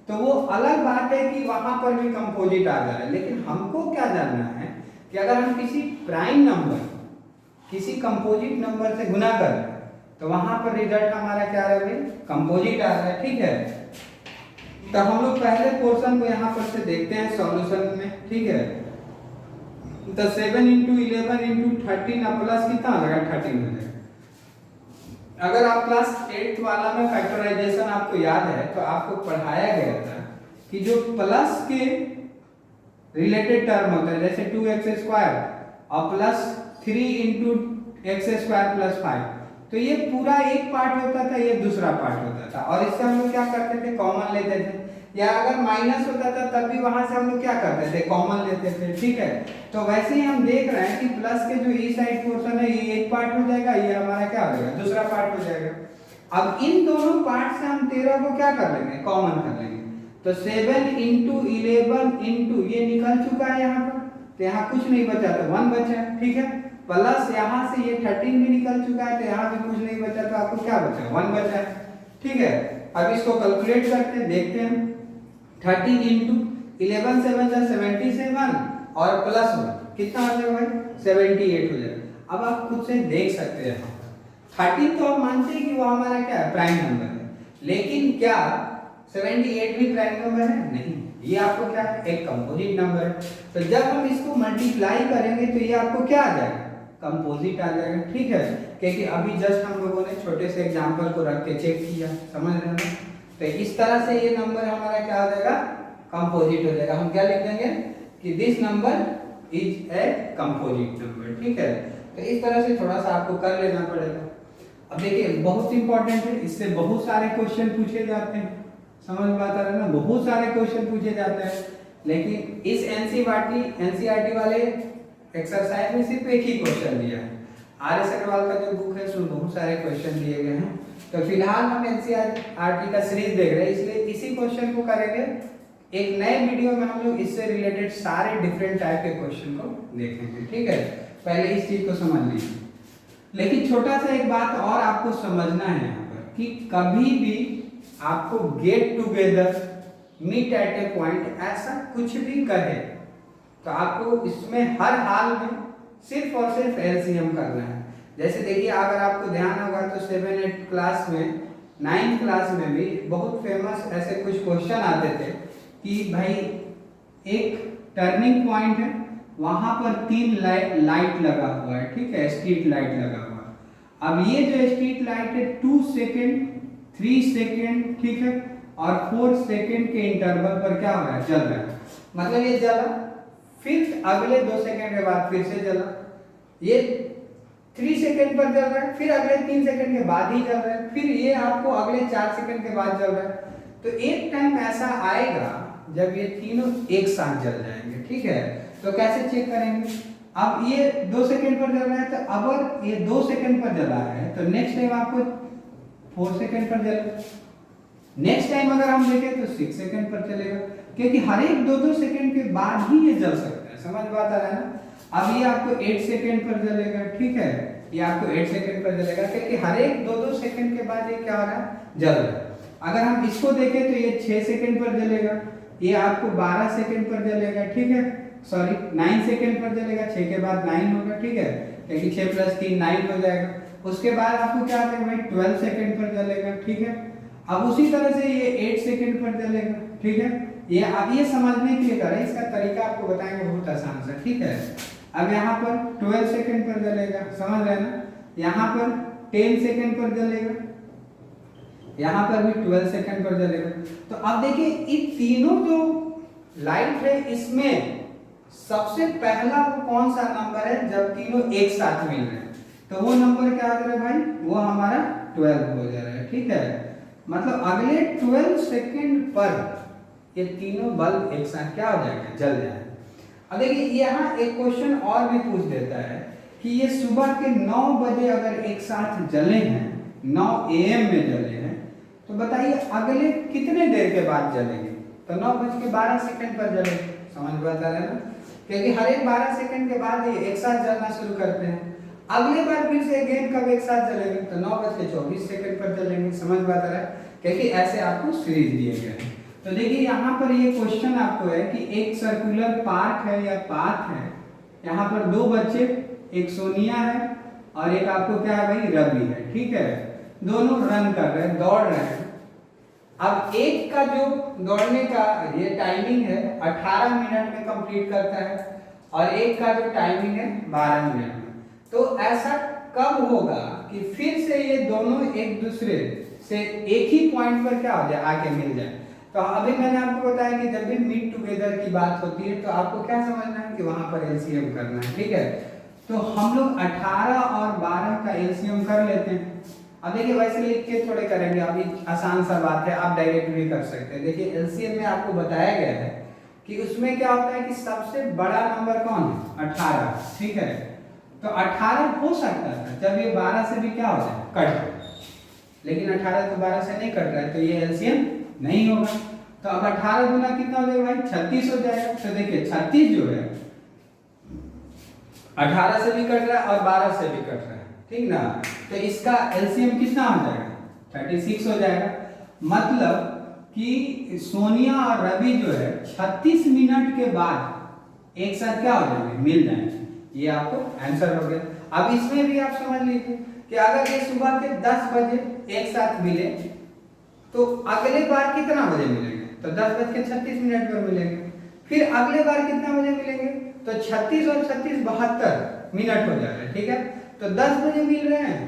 तो वो अलग बात है कि वहां पर भी कंपोजिट आ जा रहा है। लेकिन हमको क्या जानना है कि अगर हम किसी प्राइम नंबर किसी कंपोजिट नंबर से गुना कर रहे हैं तो वहां पर रिजल्ट हमारा क्या आ रहा है भाई, कंपोजिट आ रहा है। ठीक है, तो हम लोग पहले पोर्शन को यहाँ पर से देखते हैं सॉल्यूशन में। ठीक है, तो 7 इंटू 11 इंटू 13 प्लस कितना हो जाएगा, 13 हो जाएगा। अगर आप क्लास 8 वाला में फैक्टराइजेशन आपको याद है तो आपको पढ़ाया गया था कि जो प्लस के रिलेटेड टर्म होता है जैसे 2x² और प्लस 3 इंटू x² प्लस 5, तो ये पूरा एक पार्ट होता था, ये दूसरा पार्ट होता था। और इससे हम लोग क्या करते थे, कॉमन लेते थे, या अगर माइनस होता था तब भी वहां से हम लोग क्या करते थे, कॉमन लेते थे। ठीक है, तो वैसे ही हम देख रहे हैं कि प्लस के जो ई साइड पोर्शन है ये एक पार्ट हो जाएगा, ये हमारा क्या हो जाएगा, दूसरा पार्ट हो जाएगा। अब इन दोनों पार्ट से हम 13 को क्या कर लेंगे, कॉमन कर लेंगे। तो 7 इंटू 11 इंटू ये निकल चुका है यहाँ पर, तो यहाँ कुछ नहीं बचा तो 1 बचा। ठीक है, प्लस यहाँ से ये 13 भी निकल चुका है तो यहाँ भी कुछ नहीं बचा, तो आपको क्या बचा, 1 बचा। ठीक है, अब इसको कैलकुलेट करते हैं, देखते हैं। 13 इंटू 11 7 77 और प्लस 1 कितना हो जाएगा भाई, 78 हो जाएगा। अब आप खुद से देख सकते हैं 13 तो हम मानते हैं कि वो हमारा क्या है, प्राइम नंबर है, लेकिन क्या 78 भी प्राइम नंबर है, नहीं, ये आपको क्या है, एक कंपोजिट नंबर है। तो जब हम इसको मल्टीप्लाई करेंगे तो ये आपको क्या आ जाएगा, कंपोजिट आ जाएगा। ठीक है, क्योंकि अभी जस्ट हम लोगों ने छोटे से एग्जांपल को रख के चेक किया, समझ रहे हैं। तो इस तरह से ये नंबर हमारा क्या हो जाएगा, कंपोजिट हो जाएगा। हम क्या लिख देंगे कि this number is a composite number. ठीक है, तो इस तरह से थोड़ा सा आपको कर लेना पड़ेगा। अब देखिए बहुत इंपॉर्टेंट है, इससे बहुत सारे क्वेश्चन पूछे जाते हैं, समझ में आता है ना, बहुत सारे क्वेश्चन पूछे जाते हैं। लेकिन इस एनसीईआरटी वाले एक्सरसाइज में सिर्फ एक ही क्वेश्चन दिया है। आर.एस. अग्रवाल का जो बुक है उसमें बहुत सारे क्वेश्चन दिए गए हैं। तो फिलहाल हम एनसीईआरटी का सीरीज देख रहे हैं, इसलिए इसी क्वेश्चन को करेंगे। एक नए वीडियो में हम लोग इससे रिलेटेड सारे डिफरेंट टाइप के क्वेश्चन को देखेंगे। ठीक है, पहले इस चीज को समझ लीजिए। लेकिन छोटा सा एक बात और आपको समझना है यहाँ पर कि कभी भी आपको get together, meet at a point, ऐसा कुछ भी कहे तो आपको इसमें हर हाल में सिर्फ और सिर्फ एलसीएम करना है। जैसे देखिए अगर आपको ध्यान होगा तो 7-8 क्लास में, 9th क्लास में भी बहुत फेमस ऐसे कुछ क्वेश्चन आते थे कि भाई एक टर्निंग पॉइंट है, वहां पर 3 लाइट लगा हुआ है। ठीक है, स्ट्रीट लाइट लगा हुआ है। अब ये जो स्ट्रीट लाइट है 2 सेकेंड, 3 सेकेंड, ठीक है, और 4 सेकेंड के इंटरवल पर क्या हो रहा है, जल रहा है। मतलब ये जला, फिर अगले 2 सेकेंड के बाद फिर से जला, ये 3 सेकेंड पर जल रहा है, फिर अगले 3 सेकेंड के बाद ही जल रहा है, फिर ये आपको अगले 4 सेकेंड के बाद जल रहा है। तो एक टाइम ऐसा आएगा जब ये तीनों एक साथ जल जाएंगे। ठीक है, तो कैसे चेक करेंगे, अब ये 2 सेकेंड पर जल रहा है, तो अगर ये 2 सेकेंड पर जला है तो नेक्स्ट टाइम आपको 4 सेकेंड पर जलेगा। नेक्स्ट टाइम अगर हम देखें तो 6 सेकेंड पर चलेगा, क्योंकि हर एक 2-2 सेकेंड के बाद ही ये जल सकता है। समझ बात आ रहा है ना। अब ये आपको 8 सेकेंड पर जलेगा। ठीक है, ये आपको 8 सेकेंड पर जलेगा, क्योंकि हर एक 2-2 सेकेंड के बाद ये क्या हो रहा है, जल रहा है। अगर हम इसको देखें तो ये 6 सेकेंड पर जलेगा, ये आपको 12 सेकेंड पर जलेगा। ठीक है, सॉरी 9 सेकेंड पर जलेगा, 6 के बाद 9 होगा। ठीक है, क्योंकि 6 + 3 9 हो जाएगा। उसके बाद आपको क्या आता है भाई, 12 सेकेंड पर जलेगा। ठीक है, अब उसी तरह से ये 8 सेकेंड पर जलेगा। ठीक है, ये अब ये समझने के लिए करें, इसका तरीका आपको बताएंगे बहुत आसान सा। ठीक है, अब यहाँ पर 12 सेकेंड पर जलेगा, समझ रहे हैं ना। यहाँ पर 10 सेकेंड पर जलेगा, यहाँ पर भी 12 सेकेंड पर जलेगा। तो अब देखिए इन तीनों जो लाइट है इसमें सबसे पहला वो कौन सा नंबर है जब तीनों एक साथ मिल रहे हैं, तो वो नंबर क्या आ रहा है भाई, वो हमारा 12 हो जा रहा है। ठीक है, मतलब अगले 12 सेकेंड पर ये तीनों बल्ब एक साथ क्या हो जाएगा, जल जाएगा। अब देखिए यहाँ एक क्वेश्चन और भी पूछ देता है कि ये सुबह के 9 बजे अगर एक साथ जले हैं, 9 AM में जले हैं, तो बताइए अगले कितने देर के बाद जलेंगे, तो 9:12 पर जलेंगे। समझ बता रहे हैं ना, क्योंकि हर एक 12 सेकंड के बाद ये एक साथ जलना शुरू करते हैं। अगले बार फिर से अगेन कब एक साथ जलेंगे, तो 9:24 पर जलेंगे। समझ बता रहा है, क्योंकि ऐसे आपको सीरीज दिए गए हैं। तो देखिए यहाँ पर ये क्वेश्चन आपको है कि एक सर्कुलर पार्क है या पाथ है, यहाँ पर 2 बच्चे, एक सोनिया है और एक आपको क्या है भाई, रवि है, ठीक है। दोनों रन कर रहे हैं, दौड़ रहे हैं। अब एक का जो दौड़ने का ये टाइमिंग है 18 मिनट में कंप्लीट करता है और एक का जो टाइमिंग है 12 मिनट में। तो ऐसा कब होगा कि फिर से ये दोनों एक दूसरे से एक ही पॉइंट पर क्या हो जाए, आके मिल जाए। तो अभी मैंने आपको बताया कि जब भी मीट टुगेदर की बात होती है तो आपको क्या समझना है कि वहां पर एलसीएम करना है, ठीक है। तो हम लोग 18 और 12 का एलसीएम कर लेते हैं। अब देखिए वैसे लिख के थोड़े करेंगे, अभी आसान सा बात है, आप डायरेक्ट भी कर सकते हैं। देखिए एलसीएम में आपको बताया गया है कि उसमें क्या होता है कि सबसे बड़ा नंबर कौन है, 18, ठीक है। तो 18 हो सकता था जब ये 12 से भी क्या हो जाए, कट, लेकिन 18 तो 12 से नहीं कट रहा है, तो ये एलसीएम नहीं होगा। तो अब 18 गुना कितना हो जाएगा भाई, 36 हो जाएगा। तो देखिए 36 जो है 18 से भी कट रहा है और 12 से भी कट रहा है, ठीक ना। तो इसका एलसीएम कितना हो जाएगा, 36 हो जाएगा। मतलब कि सोनिया और रवि जो है 36 मिनट के बाद एक साथ क्या हो जाएंगे, मिल जाएंगे। ये आपको आंसर हो गया। अब इसमें भी आप समझ लीजिए कि अगर ये सुबह के 10 बजे एक साथ मिले तो अगले बार कितना बजे मिलेंगे, तो 10:36 पर मिलेंगे। फिर अगले बार कितना बजे मिलेंगे, तो 36 और 36 72 मिनट हो जाएगा, ठीक है। तो 10 बजे मिल रहे हैं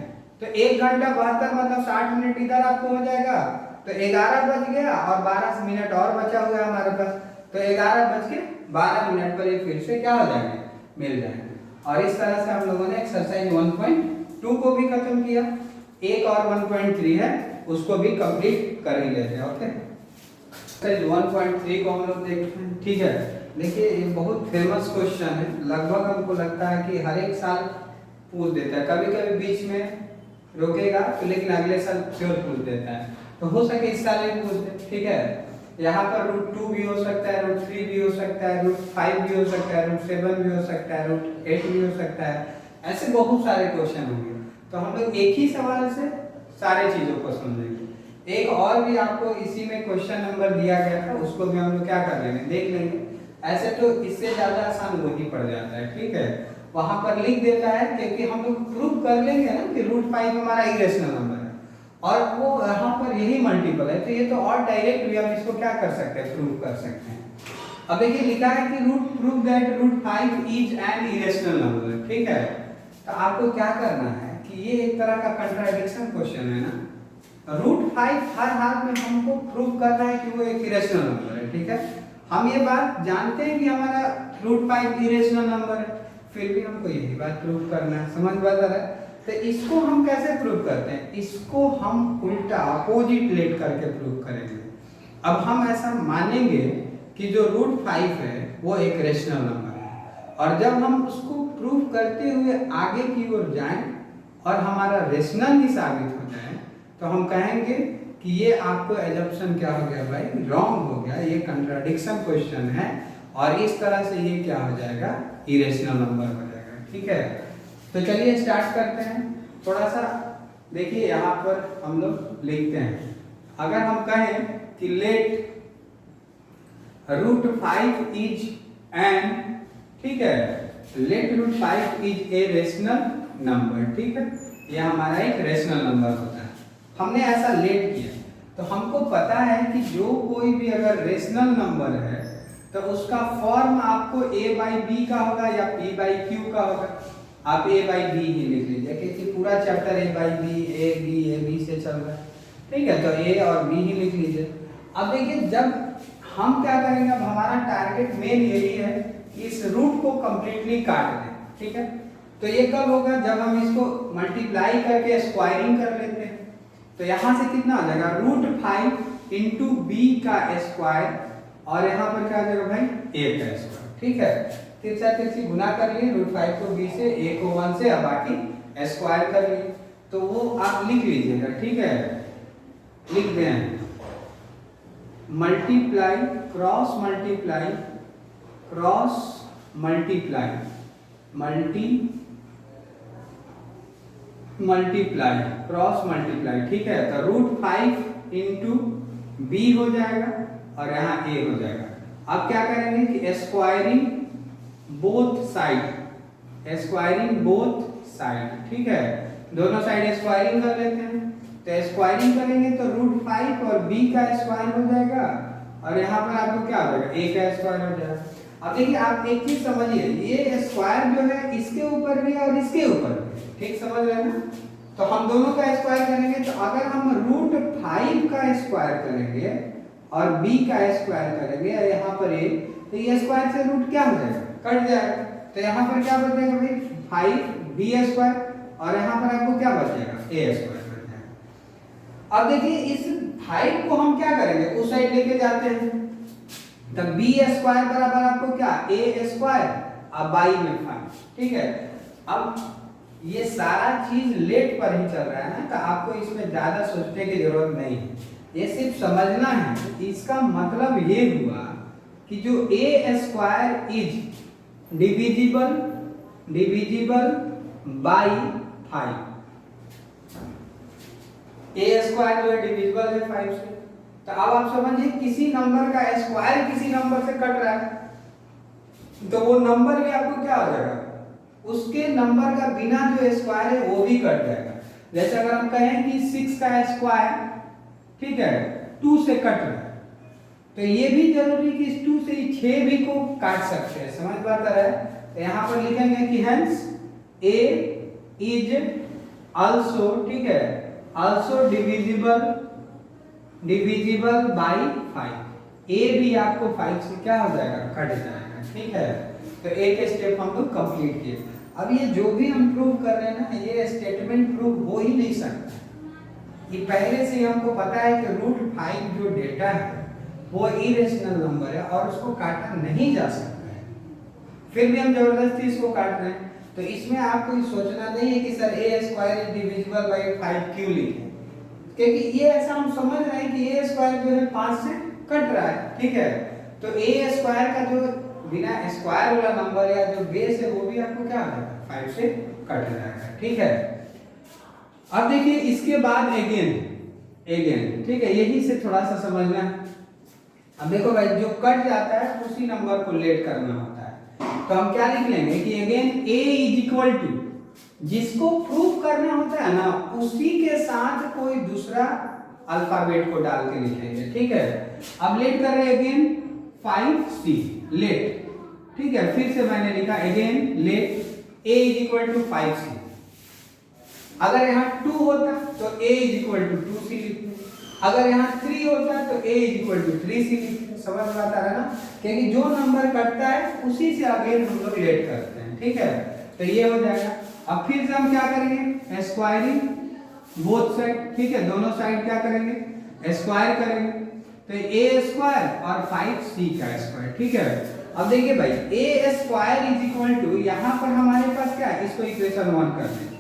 तो 1 घंटा 72 मतलब 60 मिनट इधर आपको हो जाएगा। तो 11 बज गया और 12 मिनट और बचा हुआ है हमारे पास, तो 11:12 पर ये फिर से क्या हो जाएंगे, मिल जाएंगे। और इस तरह से हम लोगों ने एक्सरसाइज 1.2 को भी खत्म किया। एक और 1.3 है उसको भी कंप्लीट कर ही लेते हैं। ओके, एक्सरसाइज 1.3 को हम लोग देखते हैं, ठीक है। देखिए ये बहुत फेमस क्वेश्चन है, लगभग हमको लगता है कि हर एक साल पूछ देता है, कभी कभी बीच में रोकेगा तो लेकिन अगले साल श्योर पूछ देता है। तो हो सके इस साल ही पूछ दे, ठीक है। यहाँ पर √2 भी हो सकता है, √3 भी हो सकता है, √5 भी हो सकता है, √7 भी हो सकता है, √8 भी हो सकता है। ऐसे बहुत सारे क्वेश्चन होंगे। तो हम लोग एक ही सवाल से सारे चीजों को समझेंगे। एक और भी आपको इसी में क्वेश्चन नंबर दिया गया था, उसको भी हम लोग क्या कर लेंगे, देख लेंगे। ऐसे तो इससे ज्यादा आसान वो ही पड़ जाता है, ठीक है। वहां पर लिख देता है क्योंकि हम लोग प्रूव कर लेंगे ना कि √5 हमारा इरेशनल नंबर है और वो यहाँ पर यही मल्टीपल है, तो ये तो और डायरेक्ट भी हम इसको क्या कर सकते हैं, प्रूव कर सकते हैं। अब देखिए लिखा है कि prove that √5 is an irrational number, ठीक है। तो आपको क्या करना है कि ये एक तरह का कंट्राडिक्शन क्वेश्चन है ना। √5 हर हाल में हमको प्रूव करना है कि वो एक इरेशनल नंबर है, ठीक है। हम ये बात जानते हैं कि हमारा √5 इरेशनल नंबर है, फिर भी हमको यही बात प्रूव करना है, समझ बात आ रहा है। तो इसको हम कैसे प्रूव करते हैं, इसको हम उल्टा अपोजिट लेट करके प्रूव करेंगे। अब हम ऐसा मानेंगे कि जो √5 है वो एक रेशनल नंबर है और जब हम उसको प्रूव करते हुए आगे की ओर जाएं और हमारा रेशनल ही साबित हो जाए तो हम कहेंगे कि ये आपको एजम्पशन क्या हो गया भाई, रॉन्ग हो गया, ये कंट्राडिक्शन क्वेश्चन है और इस तरह से ये क्या हो जाएगा, इरेशनल नंबर हो जाएगा, ठीक है। तो चलिए स्टार्ट करते हैं। थोड़ा सा देखिए यहाँ पर हम लोग लिखते हैं, अगर हम कहें कि लेट √5 इज एन, ठीक है, let √5 is a rational number, ठीक है। यह हमारा एक रेशनल नंबर होता है। हमने ऐसा लेट किया तो हमको पता है कि जो कोई भी अगर रेशनल नंबर है तो उसका फॉर्म आपको a/b का होगा या p/q का होगा। आप a/b ही लिख लीजिए क्योंकि पूरा चैप्टर a/b से चल रहा है, ठीक है। तो a और b ही लिख लीजिए। अब देखिए जब हम क्या करेंगे, अब हमारा टारगेट मेन यही है कि इस रूट को कंप्लीटली काट दें, ठीक है। तो ये कब होगा, जब हम इसको मल्टीप्लाई करके स्क्वायरिंग कर लेते हैं। तो यहाँ से कितना आ जाएगा, √5 इंटू b का स्क्वायर और यहाँ पर क्या आ जाएगा भाई, a का स्क्वायर, ठीक है। तिरछा तिरछी गुना कर लिए, √5 को b से, a को 1 से, अब बाकी स्क्वायर कर लिए। तो वो आप लिख लीजिएगा, ठीक है। लिख दें multiply cross multiply cross multiply multiply cross multiply, ठीक है। तो √5 इंटू b हो जाएगा और यहाँ a हो जाएगा। अब क्या करेंगे कि स्क्वायरिंग बोथ साइड, ठीक है। दोनों साइड स्क्वायरिंग कर लेते हैं। तो स्क्वायरिंग करेंगे तो √5 और b का स्क्वायर हो जाएगा और यहाँ पर आपको क्या हो जाएगा, a का स्क्वायर हो जाएगा। अब देखिए आप एक चीज समझिए, ये स्क्वायर जो है इसके ऊपर भी है और इसके ऊपर भी, ठीक समझ रहे हैं ना। तो हम दोनों का स्क्वायर करेंगे तो अगर हम √5 का स्क्वायर करेंगे और b का स्क्वायर करेंगे और यहाँ पर a, तो ये स्क्वायर से रूट क्या हो जाएगा, कट जाएगा। तो यहाँ पर क्या बचेगा भाई, 5b स्क्वायर और यहाँ पर आपको क्या बचेगा, a स्क्वायर बच जाएगा। अब देखिए इस 5 को हम क्या करेंगे, उस साइड लेके जाते हैं, तो b स्क्वायर बराबर आपको क्या, a स्क्वायर अब बाई में 5, ठीक है। अब ये सारा चीज लेट पर ही चल रहा है ना, तो आपको इसमें ज्यादा सोचने की जरूरत नहीं है, ये सिर्फ समझना है। इसका मतलब ये हुआ कि जो a square is divisible by 5, a square जो है डिविजिबल है 5 से। तो अब आप समझिए किसी नंबर का स्क्वायर किसी नंबर से कट रहा है, तो वो नंबर भी आपको क्या हो जाएगा, उसके नंबर का बिना जो स्क्वायर है वो भी कट जाएगा। जैसे अगर हम कहें कि 6 का स्क्वायर, ठीक है, 2 से कट रहा है, तो ये भी जरूरी कि इस 2 से 6 भी को काट सकते हैं, समझ बात आ रहा है। तो यहाँ पर लिखेंगे कि हेंस a इज आल्सो, ठीक है, आल्सो डिविजिबल बाई 5, a भी आपको 5 से क्या हो जाएगा, कट जाएगा, ठीक है। तो एक स्टेप हम लोग कंप्लीट किए। अब ये जो भी हम प्रूव कर रहे हैं ना, ये स्टेटमेंट प्रूव हो ही नहीं सकता, ये पहले से ही हमको पता है कि √5 जो डेटा है वो इरेशनल नंबर है और उसको काटा नहीं जा सकता है, फिर भी हम जबरदस्ती इसको काट रहे हैं। तो इसमें आपको ये सोचना नहीं है कि sir a square is divisible by 5 क्यों लिखे, क्योंकि ये ऐसा हम समझ रहे हैं कि a स्क्वायर जो है 5 से कट रहा है, ठीक है। तो a स्क्वायर का जो बिना स्क्वायर वाला नंबर या जो बेस है वो भी आपको क्या हो जाएगा, 5 से कट जाएगा, ठीक है। अब देखिए इसके बाद अगेन, ठीक है, यही से थोड़ा सा समझना है। अब देखो भाई जो कट जाता है उसी नंबर को लेट करना होता है, तो हम क्या लिख लेंगे कि again a is equal to, जिसको प्रूव करना होता है ना उसी के साथ कोई दूसरा अल्फाबेट को डाल के लिखेंगे, ठीक है। अब लेट कर रहे हैं अगेन 5c लेट, ठीक है। फिर से मैंने लिखा again let a is equal to 5c। अगर यहाँ 2 होता तो a is equal to 2c लिखते, अगर यहाँ 3 होता तो a is equal to 3c लिखते, समझ में आता है ना, क्योंकि जो नंबर कटता है उसी से अगेन हम लोग लेट करते हैं, ठीक है। तो ये हो जाएगा। अब फिर से हम क्या करेंगे, स्क्वायरिंग बोथ साइड, ठीक है, दोनों साइड क्या करेंगे, स्क्वायर करेंगे, तो a स्क्वायर और 5c का स्क्वायर, ठीक है। अब देखिए भाई a square is equal to, यहाँ पर हमारे पास क्या है, इसको इक्वेशन 1 कर देंगे,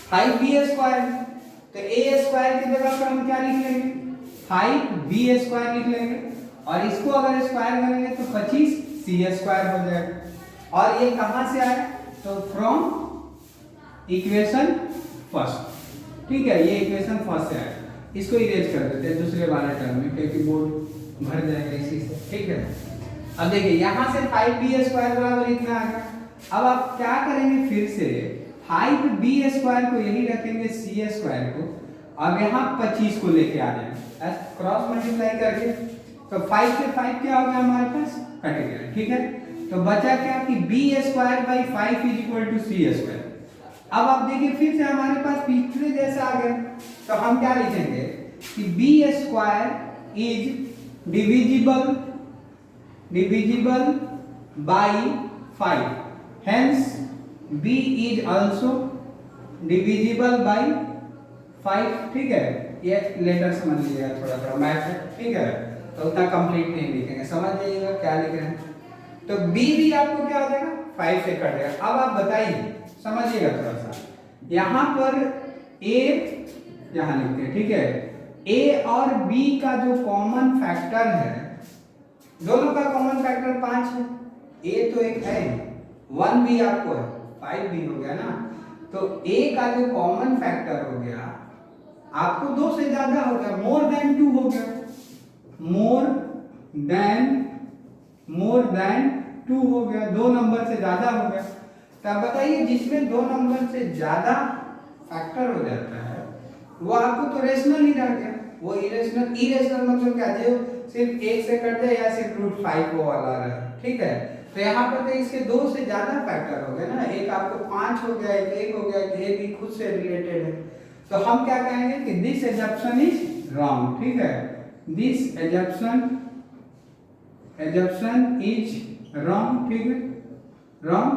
5b स्क्वायर, तो a स्क्वायर की जगह पर हम क्या लिख लेंगे, 5b स्क्वायर लिख लेंगे, और इसको अगर स्क्वायर करेंगे तो 25c स्क्वायर हो जाएगा। और ये कहां से आया, तो फ्रॉम इक्वेशन फर्स्ट, ठीक है, ये इक्वेशन फर्स्ट से आया। इसको इरेज कर देते हैं दूसरे वाले टर्म में, क्योंकि बोर्ड भर जाएगा इसी से, ठीक है। अब देखिए यहाँ से 5b स्क्वायर बराबर इतना आ गया। अब आप क्या करेंगे, फिर से 5b स्क्वायर को यही रखेंगे c स्क्वायर को, अब यहाँ 25 को लेके आ जाएंगे क्रॉस मल्टीप्लाई करके, तो 5 से 5 क्या हो गया हमारे पास, कट गया, ठीक है। तो बचा क्या कि b square by 5 is equal to c square. अब आप देखिए फिर से हमारे पास पिछले जैसा आ गया, तो हम क्या लिखेंगे कि b square is divisible by 5, hence b is also divisible by 5, ठीक है। ये लेटर समझ लीजिएगा, थोड़ा थोड़ा मैथ है, ठीक है, तो उतना कंप्लीट नहीं लिखेंगे, समझ जाइएगा क्या लिख रहे हैं। तो b भी आपको क्या हो जाएगा, 5 से कट जाएगा। अब आप बताइए, समझिएगा थोड़ा सा, यहाँ पर a यहाँ लिखते हैं, ठीक है, a और b का जो कॉमन फैक्टर है, दोनों का कॉमन फैक्टर 5 है, a तो एक है, 1 भी आपको है, 5 भी हो गया ना, तो a का जो कॉमन फैक्टर हो गया आपको 2 से ज्यादा हो गया, मोर देन 2 हो गया, मोर देन 2 हो गया, 2 नंबर से ज्यादा हो गया। तो आप बताइए जिसमें दो नंबर से ज्यादा फैक्टर हो जाता है वो आपको तो रेशनल ही रह गया, वो इरेशनल। इरेशनल मतलब क्या, जो सिर्फ एक से कट जाए या सिर्फ √5 वो वाला रहे, ठीक है। तो यहाँ पर तो इसके दो से ज्यादा फैक्टर हो गए ना, एक आपको 5 हो गया, एक हो गया, एक भी खुद से रिलेटेड है। तो हम क्या कहेंगे कि दिस एजम्पशन इज रॉन्ग, ठीक है। दिस एजम्पशन इज रॉन्ग, ठीक है, wrong.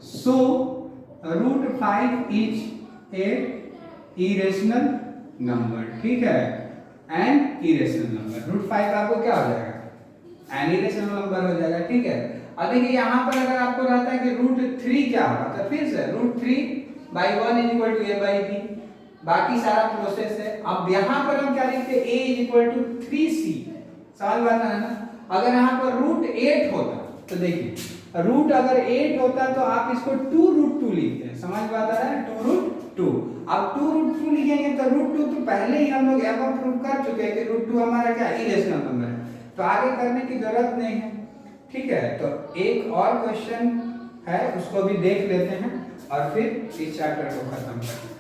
So √5 is A irrational number, ठीक है, एन इरेशनल नंबर। √5 आपको क्या हो जाएगा, एन इरेशनल नंबर हो जाएगा, ठीक है। अब देखिए यहाँ पर अगर आपको रहता है कि √3 क्या होगा, तो फिर से √3/1 = a/b, बाकी सारा प्रोसेस है। अब यहाँ पर हम क्या लिखते हैं, a = 3c, समझ में आता है ना। अगर यहाँ पर √8 होता तो देखिए रूट अगर 8 होता तो आप इसको 2√2 लिखते हैं, समझ में आता है, 2√2। अब 2√2 लिखेंगे तो √2 तो पहले ही हम लोग एबव प्रूव कर चुके हैं कि √2 हमारा क्या इरेशनल नंबर है, तो आगे करने की जरूरत नहीं है, ठीक है। तो एक और क्वेश्चन है उसको भी देख लेते हैं और फिर इस चैप्टर को खत्म करते हैं।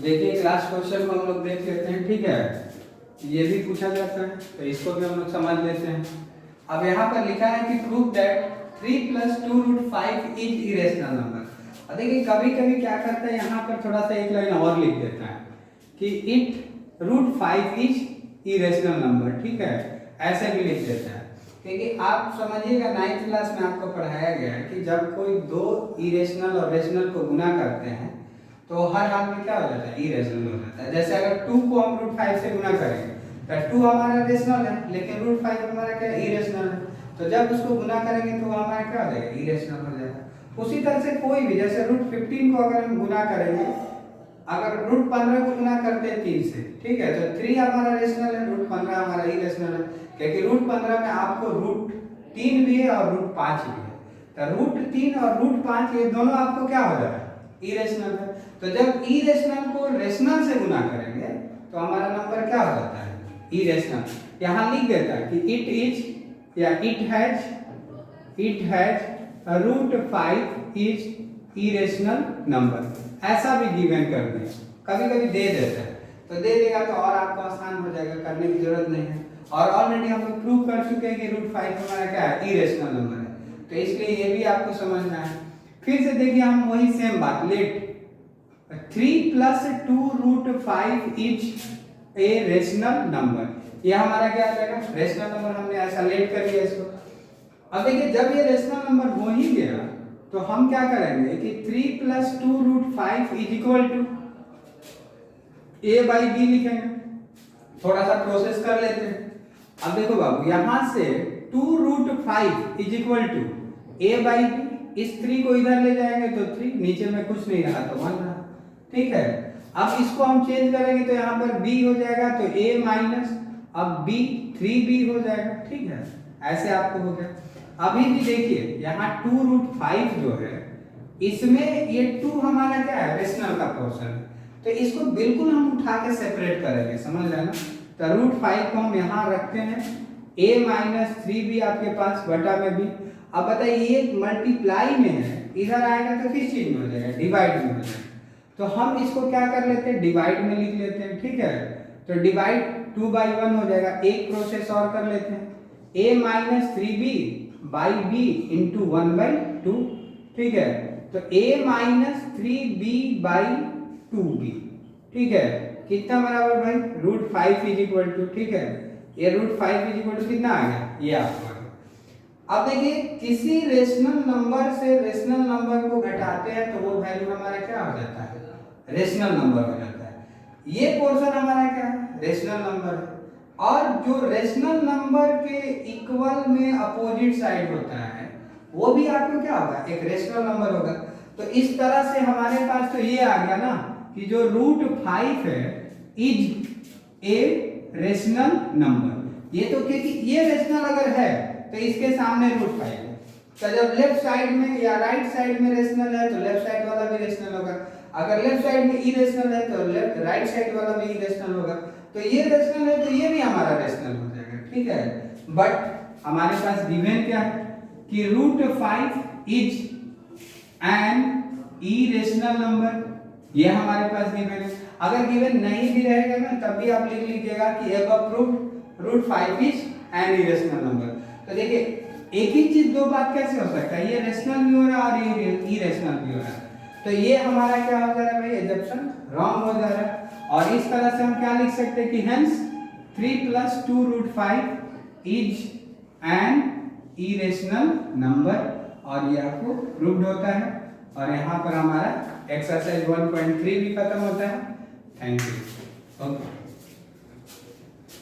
देखिए लास्ट क्वेश्चन को हम लोग देख लेते हैं, ठीक है। ये भी पूछा जाता है तो इसको भी हम लोग समझ लेते हैं। अब यहाँ पर लिखा है कि prove that 3 + 2√5 is irrational number. और देखिए कभी कभी क्या करता है, यहाँ पर थोड़ा सा एक लाइन और लिख देता है कि इट √5 इज इरेशनल नंबर, ठीक है, ऐसे भी लिख देता है। क्योंकि आप समझिएगा 9th क्लास में आपको पढ़ाया गया है कि जब कोई दो इरेशनल और रेशनल को गुना करते हैं तो हर हाल में क्या हो जाता है, इरेशनल हो जाता है। जैसे अगर 2 को हम √5 से गुना करेंगे तो 2 हमारा रेशनल है, लेकिन √5 हमारा क्या इरेशनल है, तो जब उसको गुना करेंगे तो हमारा क्या हो जाएगा, इरेशनल हो जाएगा। उसी तरह से कोई भी, जैसे √15 को अगर हम गुना करेंगे, अगर √15 को गुना करते हैं 3 से, ठीक है, तो 3 हमारा रेशनल है, √15 हमारा इरेशनल है, क्योंकि √15 में आपको √3 भी है और √5 भी है, तो √3 और √5 ये दोनों आपको क्या हो जाएगा, इरेशनल है। तो जब इरेशनल को रेशनल से गुना करेंगे तो हमारा नंबर क्या हो जाता है, इरेशनल। यहाँ लिख देता है कि इट इज या it has √5 is irrational number, ऐसा भी गिवन कर दिया। कभी कभी दे देता है तो दे देगा तो और आपको आसान हो जाएगा, करने की जरूरत नहीं है। और ऑलरेडी हम लोग प्रूव कर चुके हैं कि √5 हमारा क्या है, इरेशनल नंबर है, तो इसलिए ये भी आपको समझना है। फिर से देखिए हम वही सेम बात, let 3 + 2√5 is a rational number, ये हमारा क्या आ जाएगा, रेशनल नंबर। हमने ऐसा लेट कर लिया इसको। अब देखिए जब ये रेशनल नंबर हो ही गया तो हम क्या करेंगे कि 3 + 2√5 = a/b लिखेंगे। थोड़ा सा प्रोसेस कर लेते हैं। अब देखो बाबू, यहां से 2√5 = a/b, इस 3 को इधर ले जाएंगे तो 3, नीचे में कुछ नहीं रहा तो 1 रहा, ठीक है। अब इसको हम चेंज करेंगे तो यहाँ पर b हो जाएगा तो a माइनस, अब b 3b हो जाएगा, ठीक है, ऐसे आपको हो गया। अभी भी देखिए यहाँ 2√5 जो है इसमें ये 2 हमारा क्या है, रेशनल का पोर्शन है, तो इसको बिल्कुल हम उठा के सेपरेट करेंगे, समझ रहे हैं ना। तो √5 को हम यहाँ रखते हैं, a - 3b आपके पास बटा में b। अब बताइए ये मल्टीप्लाई में है, इधर आएगा तो किस चीज में हो जाएगा, डिवाइड में हो जाएगा। तो हम इसको क्या कर लेते हैं, डिवाइड में लिख लेते हैं, ठीक है। तो डिवाइड 2/1 हो जाएगा। एक प्रोसेस और कर लेते हैं, a - 3b/b × 1/2, ठीक है। तो a - 3b/2b, ठीक है, कितना बराबर भाई, √5 = ठीक है, ये √5 = कितना आ गया, ये आपका। अब देखिए किसी रेशनल नंबर से रेशनल नंबर को घटाते हैं तो वो वैल्यू हमारा क्या हो जाता है, रेशनल नंबर हो जाता है। ये पोर्शन हमारा क्या है, रेशनल नंबर है। और जो रेशनल नंबर के इक्वल में अपोजिट साइड होता है वो भी आपको क्या होगा, एक रेशनल नंबर होगा। तो इस तरह से हमारे पास तो ये आ गया ना कि जो √5 है इज ए रेशनल नंबर। ये तो क्योंकि ये रेशनल अगर है तो इसके सामने √5 है, तो जब लेफ्ट साइड में या राइट साइड में रेशनल है तो लेफ्ट साइड वाला भी रेशनल होगा, अगर लेफ्ट साइड में इरेशनल है तो लेफ्ट राइट साइड वाला भी इरेशनल होगा। तो ये रेशनल है तो ये भी हमारा रेशनल हो जाएगा, ठीक है। बट हमारे पास गिवन क्या है, कि √5 इज एन इरेशनल नंबर, ये हमारे पास गिवन है। अगर गिवन नहीं भी रहेगा ना तब भी आप लिख लीजिएगा कि above √5 is an irrational number. तो देखिए एक ही चीज दो बात कैसे हो सकता है, ये रेशनल भी हो रहा है और ये इरेशनल भी हो रहा है। तो ये हमारा क्या हो जा रहा है भाई, एजम्पशन रॉन्ग हो जा रहा है। और इस तरह से हम क्या लिख सकते हैं कि hence 3 + 2√5 is an irrational number, और ये आपको प्रूव्ड होता है। और यहाँ पर हमारा एक्सरसाइज 1.3 भी खत्म होता है। Thank you. ओके।